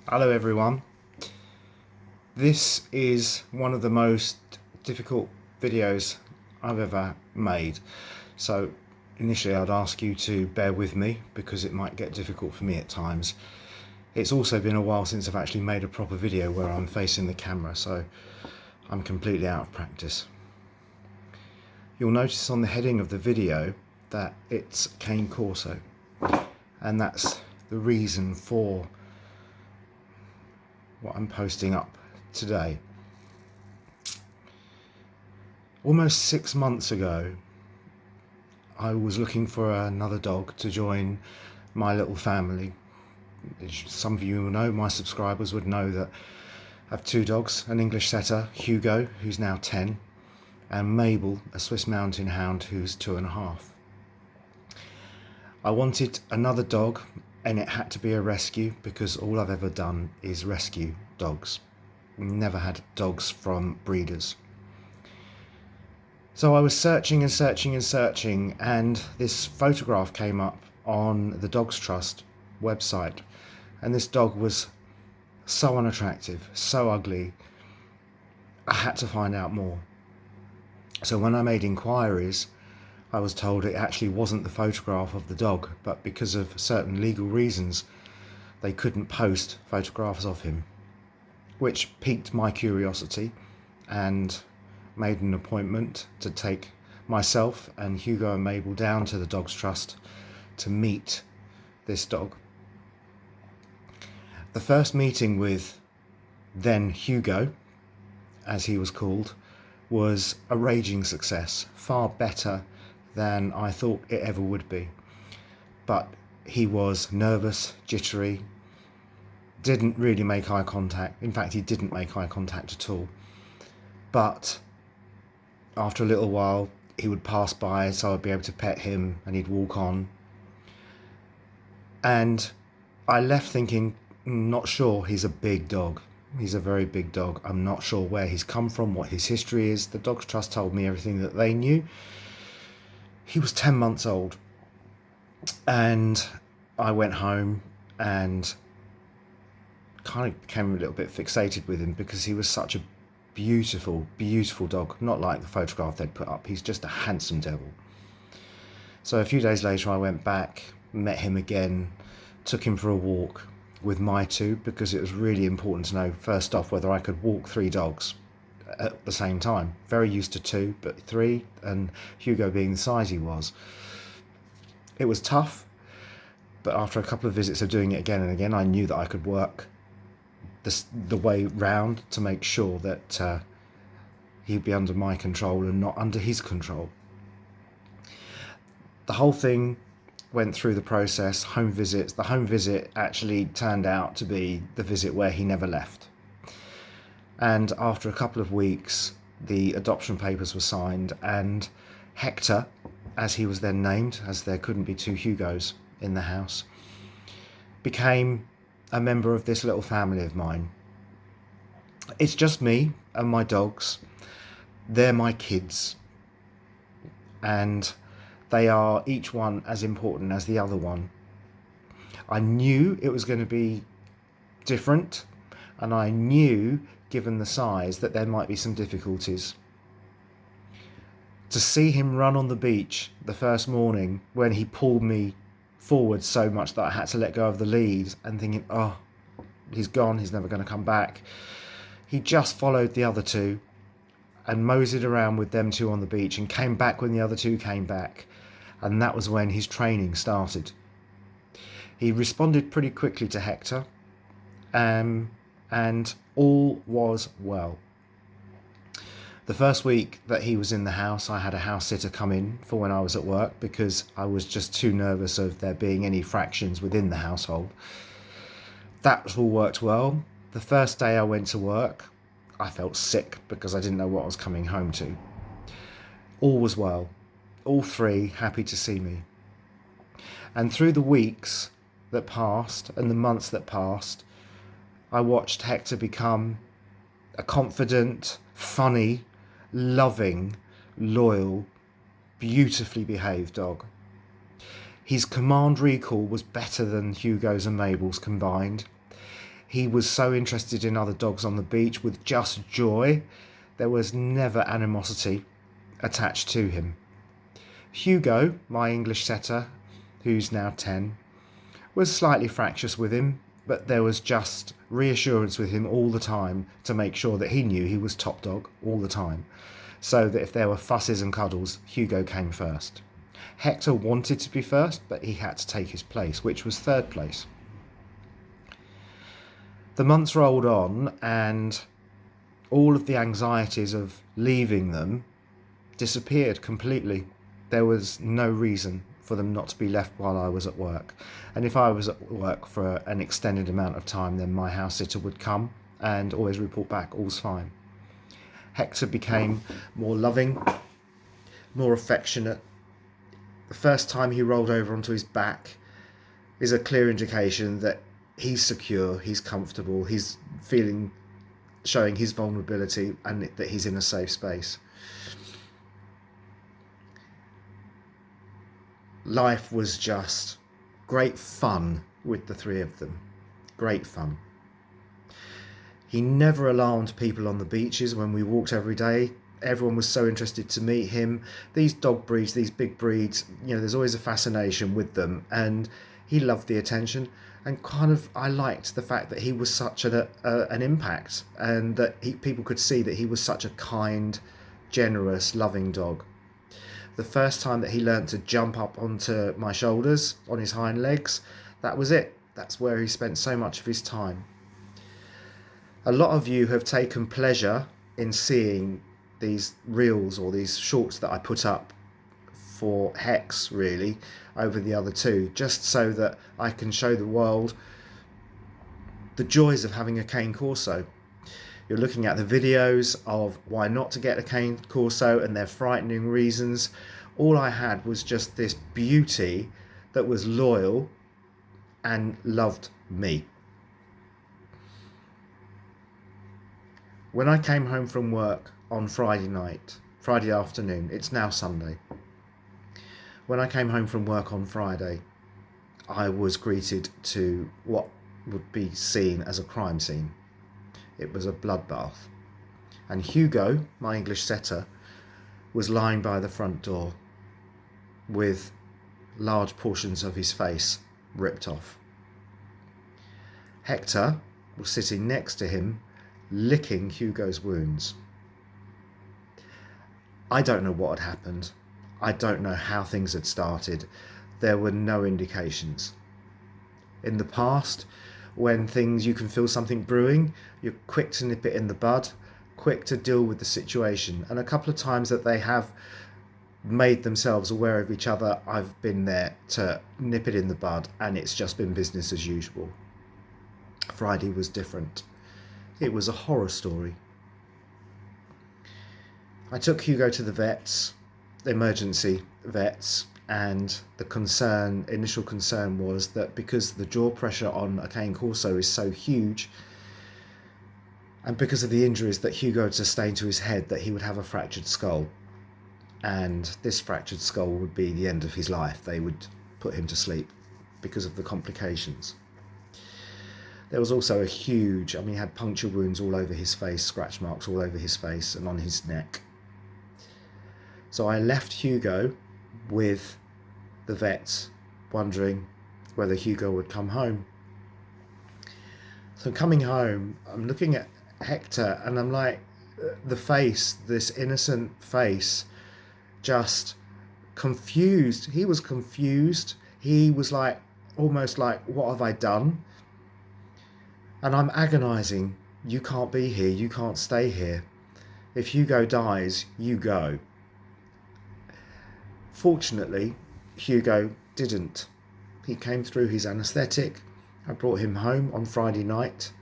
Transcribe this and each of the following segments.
Hello everyone. This is one of the most difficult videos I've ever made. So initially I'd ask you to bear with me because it might get difficult for me at times. It's also been a while since I've actually made a proper video where I'm facing the camera, so I'm completely out of practice. You'll notice on the heading of the video that it's Cane Corso, and that's the reason for what I'm posting up today. Almost 6 months ago, I was looking for another dog to join my little family. Some of you will know, my subscribers would know that I have two dogs, an English setter, Hugo, who's now 10, and Mabel, a Swiss Mountain Hound, who's 2.5. I wanted another dog, and it had to be a rescue because all I've ever done is rescue dogs. Never had dogs from breeders. So I was searching and searching and searching, and this photograph came up on the Dogs Trust website, and this dog was so unattractive, so ugly. I had to find out more. So when I made inquiries, I was told it actually wasn't the photograph of the dog, but because of certain legal reasons, they couldn't post photographs of him, which piqued my curiosity and made an appointment to take myself and Hugo and Mabel down to the Dogs Trust to meet this dog. The first meeting with then Hugo, as he was called, was a raging success, far better than I thought it ever would be. But he was nervous, jittery, didn't really make eye contact. In fact, he didn't make eye contact at all. But after a little while, he would pass by, so I'd be able to pet him and he'd walk on. And I left thinking, not sure, he's a big dog. He's a very big dog. I'm not sure where he's come from, what his history is. The Dogs Trust told me everything that they knew. He was 10 months old. And I went home and kind of became a little bit fixated with him because he was such a beautiful, beautiful dog. Not like the photograph they'd put up. He's just a handsome devil. So a few days later I went back, met him again, took him for a walk with my two, because it was really important to know first off whether I could walk 3 dogs at the same time. Very used to 2, but 3, and Hugo being the size he was. It was tough, but after a couple of visits of doing it again and again, I knew that I could work the way round to make sure that he'd be under my control and not under his control. The whole thing went through the process, home visits. The home visit actually turned out to be the visit where he never left. And after a couple of weeks, the adoption papers were signed, and Hector, as he was then named, as there couldn't be 2 Hugos in the house, became a member of this little family of mine. It's just me and my dogs. They're my kids. And they are each one as important as the other one. I knew it was going to be different, and I knew, given the size, that there might be some difficulties. To see him run on the beach the first morning when he pulled me forward so much that I had to let go of the lead, and thinking, oh, he's gone, he's never going to come back. He just followed the other 2 and moseyed around with them 2 on the beach and came back when the other 2 came back. And that was when his training started. He responded pretty quickly to Hector, and all was well. The first week that he was in the house, I had a house sitter come in for when I was at work because I was just too nervous of there being any fractions within the household. That all worked well. The first day I went to work, I felt sick because I didn't know what I was coming home to. All was well. All 3 happy to see me. And through the weeks that passed and the months that passed, I watched Hector become a confident, funny, loving, loyal, beautifully behaved dog. His command recall was better than Hugo's and Mabel's combined. He was so interested in other dogs on the beach with just joy. There was never animosity attached to him. Hugo, my English setter, who's now 10, was slightly fractious with him, but there was just reassurance with him all the time to make sure that he knew he was top dog all the time, so that if there were fusses and cuddles, Hugo came first. Hector wanted to be first, but he had to take his place, which was third place. The months rolled on, and all of the anxieties of leaving them disappeared completely. There was no reason for them not to be left while I was at work. And if I was at work for an extended amount of time, then my house sitter would come and always report back, all's fine. Hector became more loving, more affectionate. The first time he rolled over onto his back is a clear indication that he's secure, he's comfortable, he's showing his vulnerability, and that he's in a safe space. Life was just great fun with the three of them. Great fun. He never alarmed people on the beaches when we walked every day. Everyone was so interested to meet him. These dog breeds, these big breeds, there's always a fascination with them, and he loved the attention. And I liked the fact that he was such an impact, and that people could see that he was such a kind, generous, loving dog. The first time that he learned to jump up onto my shoulders on his hind legs, that was it. That's where he spent so much of his time. A lot of you have taken pleasure in seeing these reels or these shorts that I put up for Hex, really, over the other two, just so that I can show the world the joys of having a cane Corso. You're looking at the videos of why not to get a cane Corso and their frightening reasons. All I had was just this beauty that was loyal and loved me. When I came home from work on Friday afternoon, it's now Sunday. When I came home from work on Friday, I was greeted to what would be seen as a crime scene. It was a bloodbath. And Hugo, my English setter, was lying by the front door with large portions of his face ripped off. Hector was sitting next to him, licking Hugo's wounds. I don't know what had happened. I don't know how things had started. There were no indications. In the past, when you can feel something brewing, you're quick to nip it in the bud, quick to deal with the situation. And a couple of times that they have made themselves aware of each other, I've been there to nip it in the bud, and it's just been business as usual. Friday was different. It was a horror story. I took Hugo to the vets, the emergency vets, and the initial concern was that because the jaw pressure on a cane Corso is so huge, and because of the injuries that Hugo had sustained to his head, that he would have a fractured skull. And this fractured skull would be the end of his life. They would put him to sleep because of the complications. There was also he had puncture wounds all over his face, scratch marks all over his face and on his neck. So I left Hugo with the vets, wondering whether Hugo would come home. So coming home, I'm looking at Hector and I'm like, the face, this innocent face, just confused. He was confused. He was almost like, what have I done? And I'm agonizing. You can't be here. You can't stay here. If Hugo dies, you go. Fortunately, Hugo didn't. He came through his anaesthetic. I brought him home on Friday night.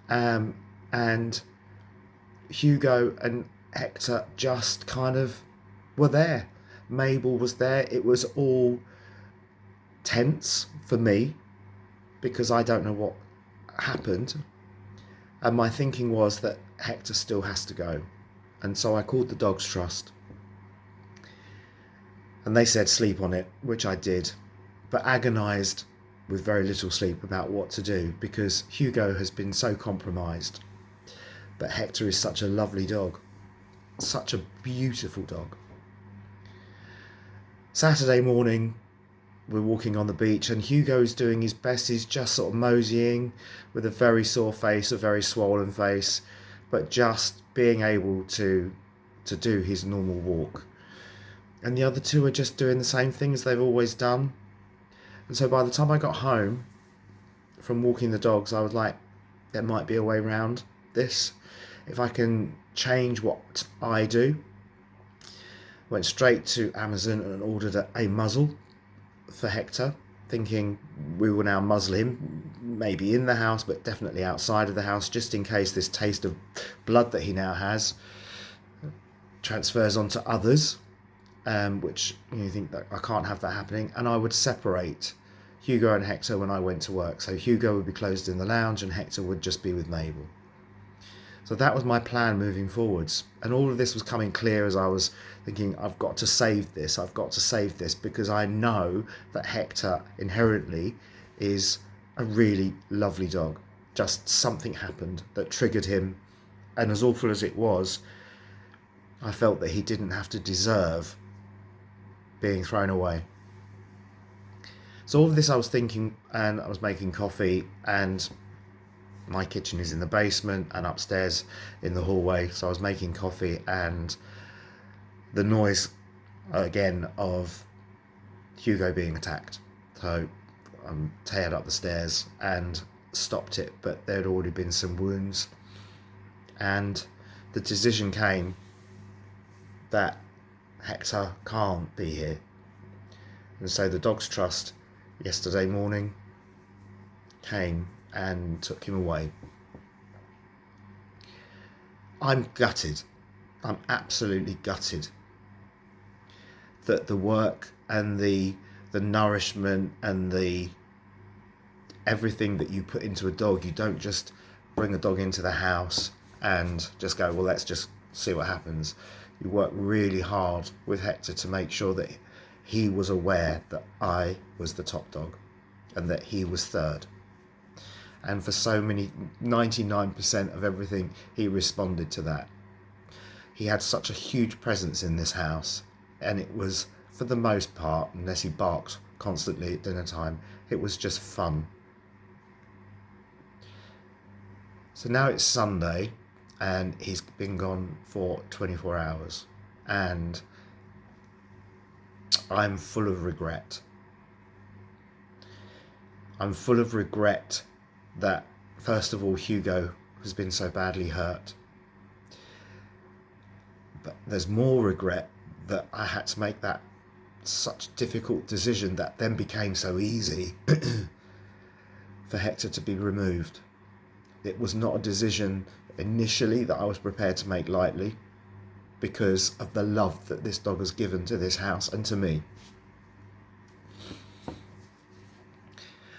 And Hugo and Hector just kind of were there. Mabel was there. It was all tense for me because I don't know what happened. And my thinking was that Hector still has to go. And so I called the Dogs Trust. And they said sleep on it, which I did, but agonised with very little sleep about what to do, because Hugo has been so compromised. But Hector is such a lovely dog, such a beautiful dog. Saturday morning, we're walking on the beach and Hugo's doing his best. He's just sort of moseying with a very sore face, a very swollen face, but just being able to do his normal walk. And the other two are just doing the same thing as they've always done. And so by the time I got home from walking the dogs, I was like, there might be a way around this. If I can change what I do. Went straight to Amazon and ordered a muzzle for Hector, thinking we will now muzzle him, maybe in the house, but definitely outside of the house, just in case this taste of blood that he now has transfers onto others, which you think that I can't have that happening. And I would separate Hugo and Hector when I went to work. So Hugo would be closed in the lounge and Hector would just be with Mabel. So that was my plan moving forwards. And all of this was coming clear as I was thinking, I've got to save this. I've got to save this, because I know that Hector inherently is a really lovely dog. Just something happened that triggered him. And as awful as it was, I felt that he didn't have to deserve being thrown away. So all of this I was thinking, and I was making coffee, and my kitchen is in the basement and upstairs in the hallway. So I was making coffee and the noise again of Hugo being attacked. So I teared up the stairs and stopped it, but there had already been some wounds. And the decision came that Hector can't be here. And so the Dogs Trust yesterday morning came and took him away. I'm gutted. I'm absolutely gutted that the work and the nourishment and the everything that you put into a dog, you don't just bring a dog into the house and just go, well, let's just see what happens. You work really hard with Hector to make sure that he was aware that I was the top dog and that he was third. And for so many, 99% of everything, he responded to that. He had such a huge presence in this house, and it was, for the most part, unless he barked constantly at dinner time, it was just fun. So now it's Sunday, and he's been gone for 24 hours, and I'm full of regret. I'm full of regret that, first of all, Hugo has been so badly hurt. But there's more regret that I had to make that such difficult decision that then became so easy for Hector to be removed. It was not a decision initially that I was prepared to make lightly, because of the love that this dog has given to this house and to me.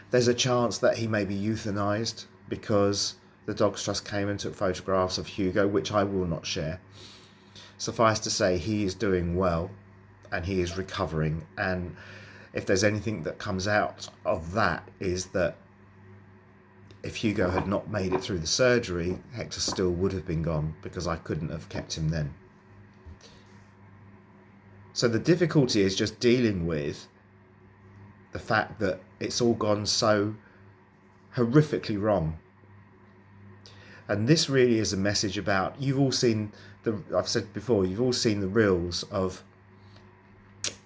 There's a chance that he may be euthanized because the Dogs Trust came and took photographs of Hugo, which I will not share. Suffice to say, he is doing well and he is recovering. And if there's anything that comes out of that, is that if Hugo had not made it through the surgery, Hector still would have been gone, because I couldn't have kept him then. So the difficulty is just dealing with the fact that it's all gone so horrifically wrong. And this really is a message about, you've all seen I've said before, you've all seen the reels of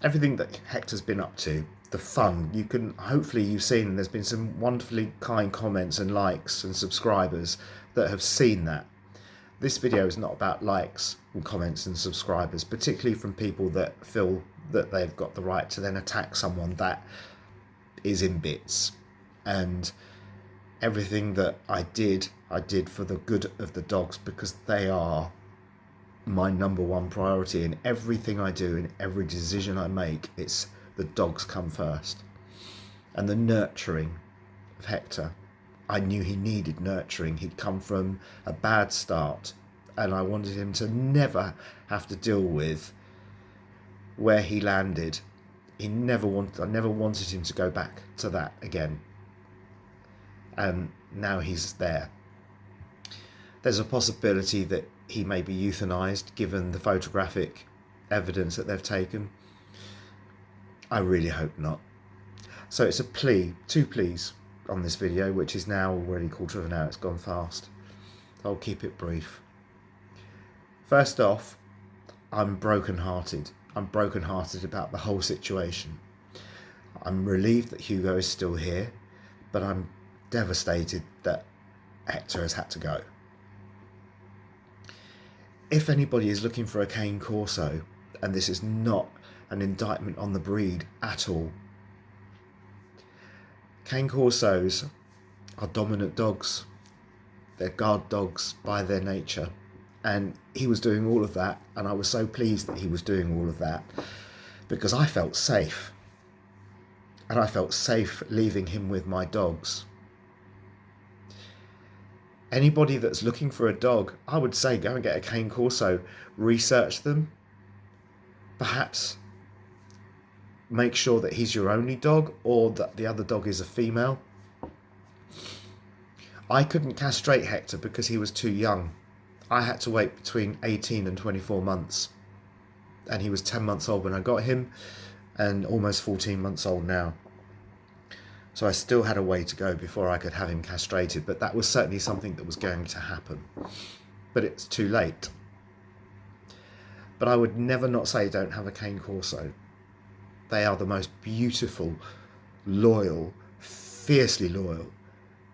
everything that Hector's been up to, the fun. Hopefully you've seen, and there's been some wonderfully kind comments and likes and subscribers that have seen that. This video is not about likes and comments and subscribers, particularly from people that feel that they've got the right to then attack someone that is in bits. And everything that I did for the good of the dogs, because they are my number one priority. In everything I do, in every decision I make, it's the dogs come first. And the nurturing of Hector, I knew he needed nurturing. He'd come from a bad start, and I wanted him to never have to deal with where he landed. I never wanted him to go back to that again. and now he's there. There's a possibility that he may be euthanized given the photographic evidence that they've taken. I really hope not. So it's a plea, 2 pleas on this video, which is now already 1/4 of an hour. It's gone fast. I'll keep it brief. First off, I'm brokenhearted. I'm brokenhearted about the whole situation. I'm relieved that Hugo is still here, but I'm devastated that Hector has had to go. If anybody is looking for a cane Corso, and this is not an indictment on the breed at all, cane Corsos are dominant dogs. They're guard dogs by their nature. And he was doing all of that, and I was so pleased that he was doing all of that because I felt safe. And I felt safe leaving him with my dogs. Anybody that's looking for a dog, I would say go and get a cane Corso, research them. Perhaps make sure that he's your only dog or that the other dog is a female. I couldn't castrate Hector because he was too young. I had to wait between 18 and 24 months. And he was 10 months old when I got him and almost 14 months old now. So I still had a way to go before I could have him castrated, but that was certainly something that was going to happen. But it's too late. But I would never not say don't have a cane Corso. They are the most beautiful, loyal, fiercely loyal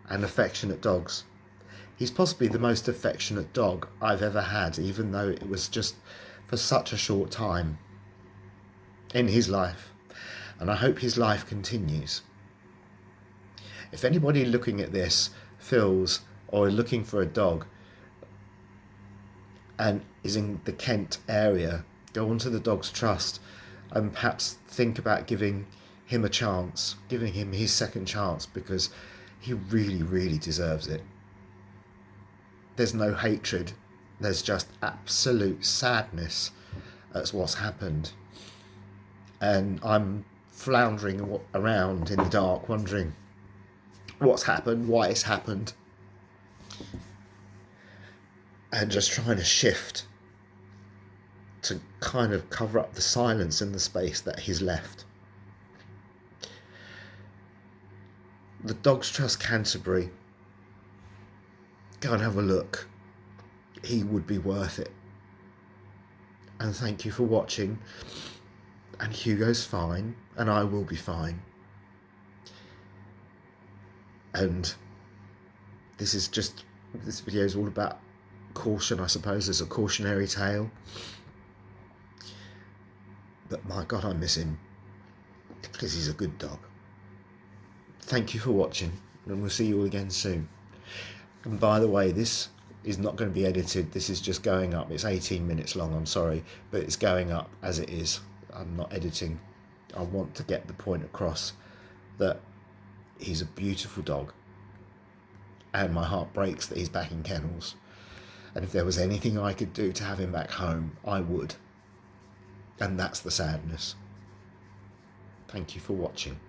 and affectionate dogs. He's possibly the most affectionate dog I've ever had, even though it was just for such a short time in his life. And I hope his life continues. If anybody looking at this feels or looking for a dog and is in the Kent area, go onto the Dogs Trust and perhaps think about giving him a chance, giving him his second chance, because he really, really deserves it. There's no hatred, there's just absolute sadness at what's happened. And I'm floundering around in the dark, wondering what's happened, why it's happened, and just trying to shift to kind of cover up the silence in the space that he's left. The Dogs Trust Canterbury, go and have a look. He would be worth it. And thank you for watching. And Hugo's fine, and I will be fine. And this video is all about caution, I suppose. There's a cautionary tale. But my God, I miss him because he's a good dog. Thank you for watching, and we'll see you all again soon. And by the way, this is not going to be edited. This is just going up. It's 18 minutes long, I'm sorry, but it's going up as it is. I'm not editing. I want to get the point across that he's a beautiful dog, and my heart breaks that he's back in kennels. And if there was anything I could do to have him back home, I would. And that's the sadness. Thank you for watching.